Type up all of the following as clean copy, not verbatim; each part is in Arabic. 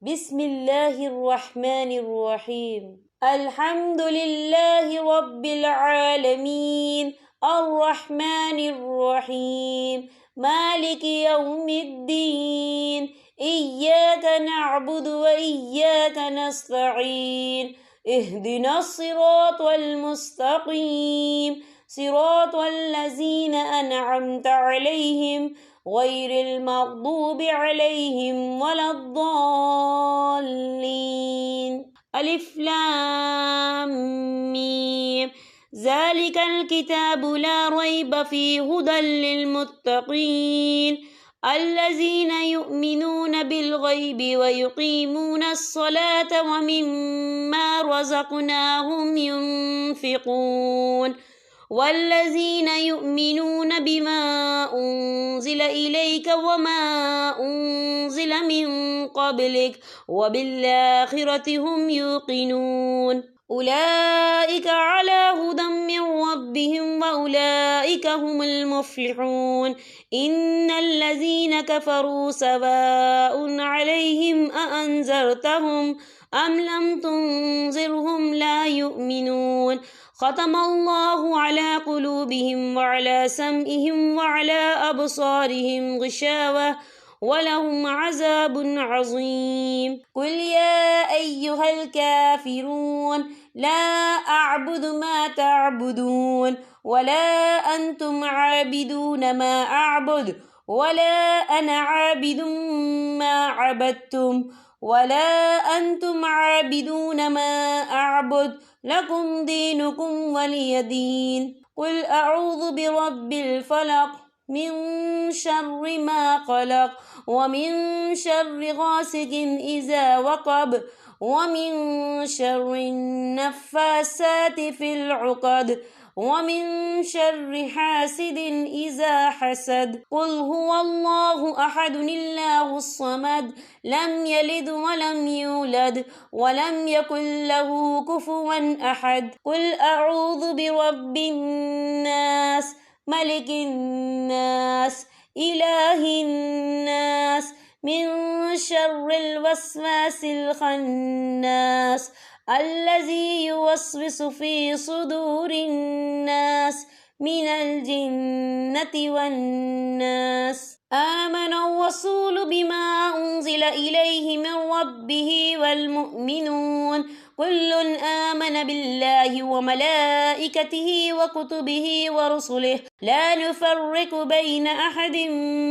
بسم الله الرحمن الرحيم. الحمد لله رب العالمين، الرحمن الرحيم، مالك يوم الدين. إياك نعبد وإياك نستعين. اهدنا الصراط المستقيم، صراط الذين أنعمت عليهم غير المغضوب عليهم ولا الضالين. ألف لام ميم. ذلك الكتاب لا ريب فيه هدى للمتقين الذين يؤمنون بالغيب ويقيمون الصلاة ومما رزقناهم ينفقون والذين يؤمنون بما أنزل إليك وما أنزل من قبلك وبالآخرة هم يوقنون أولئك على هدى من ربهم وأولئك هم المفلحون. إن الذين كفروا سواء عليهم أأنذرتهم أم لم تنذرهم لا يؤمنون. ختم الله على قلوبهم وعلى سمعهم وعلى أبصارهم غشاوة ولهم عذاب عظيم. قل يا أيها الكافرون لا أعبد ما تعبدون ولا أنتم عابدون ما أعبد ولا أنا عابد ما عبدتم ولا أنتم عابدون ما أعبد لكم دينكم ولي دين. قل أعوذ برب الفلق من شر ما خلق ومن شر غاسق إذا وقب ومن شر النفاسات في العقد ومن شر حاسد إذا حسد. قل هو الله أحد الله الصمد لم يلد ولم يولد ولم يكن له كفوا أحد. قل أعوذ برب الناس ملك الناس إله الناس من شر الوسواس الخناس الذي يوسوس في صدور الناس من الجنة والناس. آمن الرسول بما أنزل إليه من ربه والمؤمنون كل آمن بالله وملائكته وكتبه ورسله لا نفرق بين أحد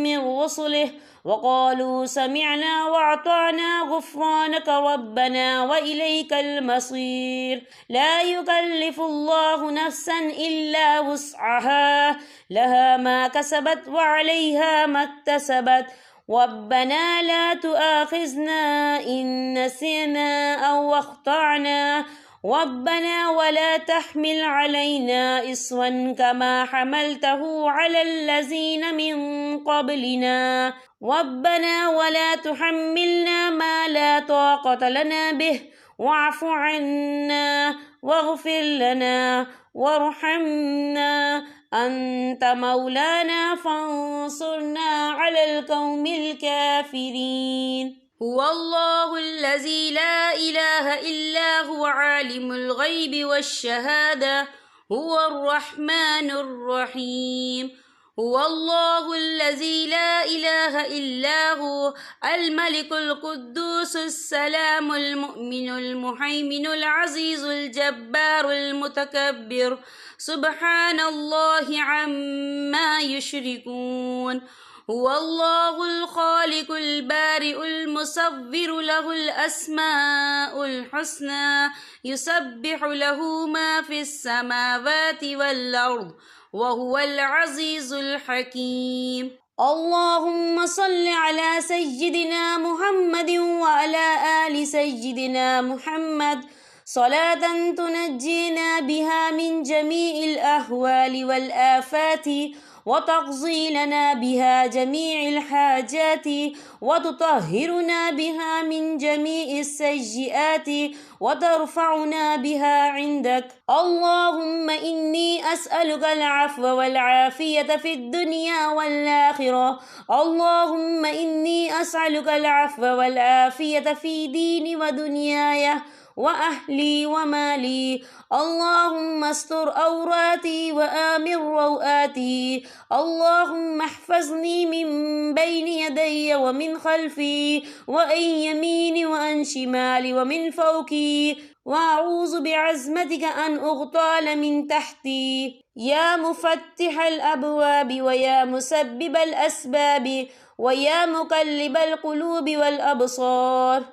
من رسله وقالوا سمعنا وأطعنا غفرانك ربنا وإليك المصير. لا يكلف الله نفسا إلا وسعها لها ما كسبت وعليها ما اكتسبت ربنا لا تؤاخذنا إن نسينا أو أخطأنا ربنا ولا تحمل علينا إصرا كما حملته على الذين من قبلنا ربنا ولا تحملنا ما لا طاقة لنا به واعف عنا واغفر لنا وارحمنا أنت مولانا فانصرنا على القوم الكافرين. هو الله الذي لا إله إلا هو عالم الغيب والشهادة هو الرحمن الرحيم. هو الله الذي لا إله إلا هو الملك القدوس السلام المؤمن المهيمن العزيز الجبار المتكبر سبحان الله عما يشركون. هو الله الخالق البارئ المصور له الأسماء الحسنى يسبح له ما في السماوات والأرض وهو العزيز الحكيم. اللهم صل على سيدنا محمد وعلى آل سيدنا محمد صلاة تنجينا بها من جميع الأهوال والآفات وتقضي لنا بها جميع الحاجات وتطهرنا بها من جميع السيئات وترفعنا بها عندك. اللهم إني أسألك العفو والعافية في الدنيا والآخرة. اللهم إني أسألك العفو والعافية في ديني ودنياي وأهلي ومالي. اللهم استر عوراتي وآمن روآتي. اللهم احفظني من بين يدي ومن خلفي وعن يميني وعن شمالي ومن فوقي، وأعوذ بعزمتك أن أغتال من تحتي. يا مفتح الأبواب ويا مسبب الأسباب ويا مقلب القلوب والأبصار.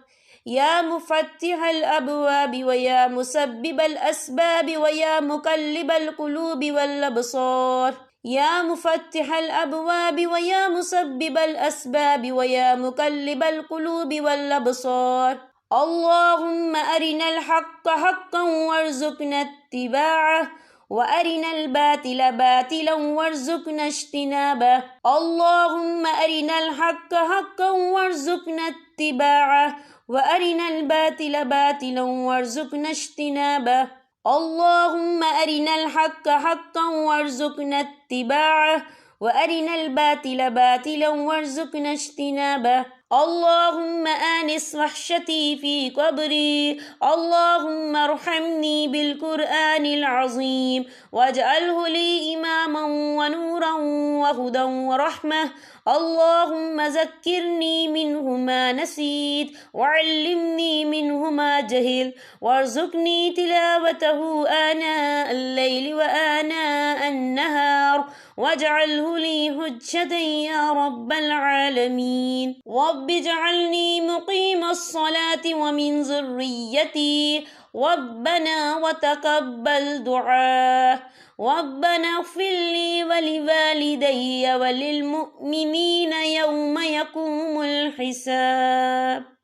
يا مفتح الأبواب ويا مسبب الأسباب ويا مقلب القلوب والأبصار. يا مفتح الأبواب ويا مسبب الأسباب ويا مقلب القلوب والأبصار. اللهم أرنا الحق حقا وارزقنا اتباعه وأرنا الباطل باطلا وارزقنا اجتنابه. اللهم أرنا الحق حقا وارزقنا اتباعه وأرنا الباطل باطلا وارزقنا اجتنابه. اللهم أرنا الحق حقا وارزقنا اتباعه وأرنا الباطل باطلا وارزقنا اجتنابه. اللهم آنس وحشتي في قبري. اللهم ارحمني بالقرآن العظيم واجعله لي إماما ونورا وهدى ورحمة. اللهم ذكرني منه ما نسيت وعلمني منه ما جهل وارزقني تلاوته آناء الليل وآناء النهار واجعله لي حجة يا رب العالمين. رب اجعلني مقيم الصلاة ومن ذريتي. ربنا وتقبل دعاء. ربنا اغفر لي ولوالدي وللمؤمنين يوم يقوم الحساب.